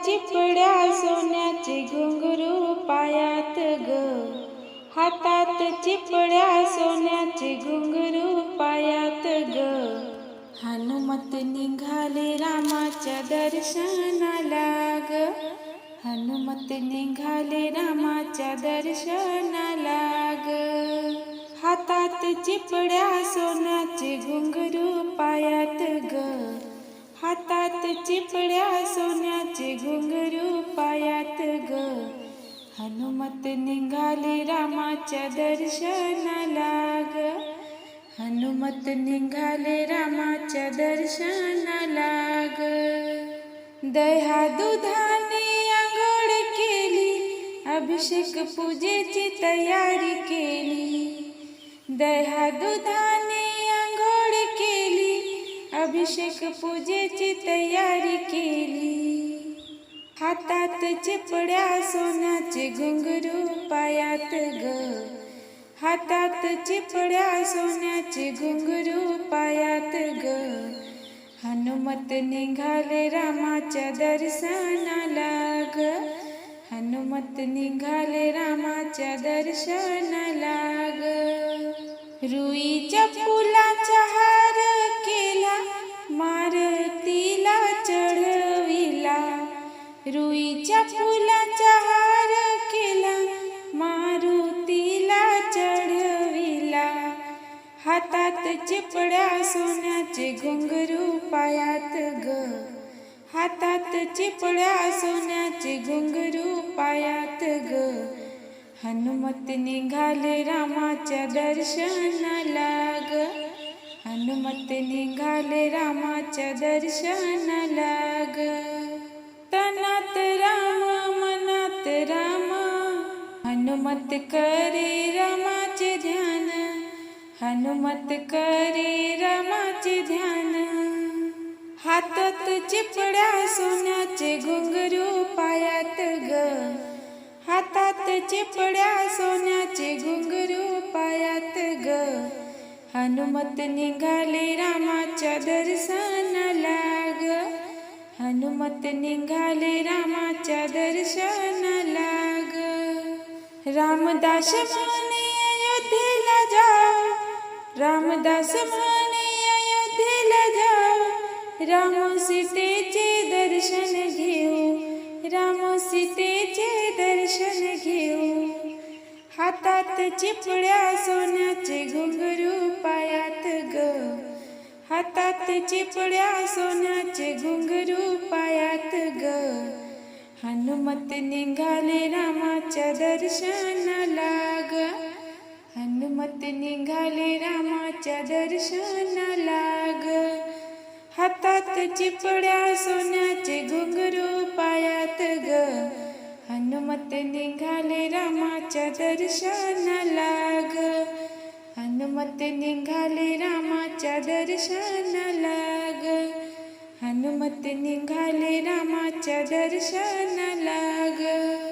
चिपड्या सोन्याचे घुंगरू पायात ग, हातात चिपड्या सोन्याचे घुंगरू पायात ग. हनुमत निघाले रामाच्या दर्शनाला ग, हनुमत निघाले रामाच्या दर्शनाला ग. हातात चिपड्या सोन्याचे घुंगरू पायात ग, हातात चिपड्या सोन्याचे घुंगरू पायात ग. हनुमत निघाले रामाच्या दर्शनाला ग, हनुमत निघाले रामाच्या दर्शनाला ग. दह्या दुधाने आंघोळ केली, अभिषेक पूजेची तयारी केली. दह्या दुधाने आंघोळ केली, अभिषेक पूजेची तयारी केली. हातात चिपड्या सोन्याचे घुंगरू पायात ग, हातात चिपड्या सोन्याचे घुंगरू पायात ग. हनुमत निघाले रामाच्या दर्शनाला ग, हनुमत निघाले रामाच्या दर्शनाला ग. रुईच्या फुलाचा हार केला, मारुतीला चढविला. रुईच्या फुलाचा हार केला, मारुतीला चढविला. हातात चिपड्या सोन्याचे घुंगरू पायात ग, हातात चिपड्या सोन्याचे घुंगरू पायात ग. हनुमत निघाले रामाच्या दर्शनाला ग, हनुमत निघाले रामाच्या दर्शनाला ग. तनात राम मनात राम, हनुमत करे रामाचे ध्यान, हनुमत करे रामाचे ध्यान. हातात चिपड्या सोन्याचे घुंगरू पायात ग, हातात चिपड्या सोन्याचे घुंगरू पायात ग. हनुमत निघाले रामाच्या दर्शनाला ग, हनुमत निघाले रामाच्या दर्शनाला ग. रामदास म्हणे अयोध्येला जाऊ, रामदास म्हणे अयोध्येला जाऊ. राम सीतेचे दर्शन घेऊ, राम सीतेचे दर्शन घेऊ. हातात चिपड्या सोन्याचे घुंगरू पायात ग, हातात चिपड्या सोन्याचे घुंगरू पायात ग. हनुमत निघाले रामाच्या दर्शनाला ग, हनुमत निघाले रामाच्या दर्शनाला ग. हातात चिपड्या सोन्याचे घुंगरू पायात ग, हनुमत निघाले रामाच्या दर्शनाला ग, हनुमत निघाले रामाच्या दर्शनाला ग, हनुमत निघाले रामाच्या दर्शनाला ग.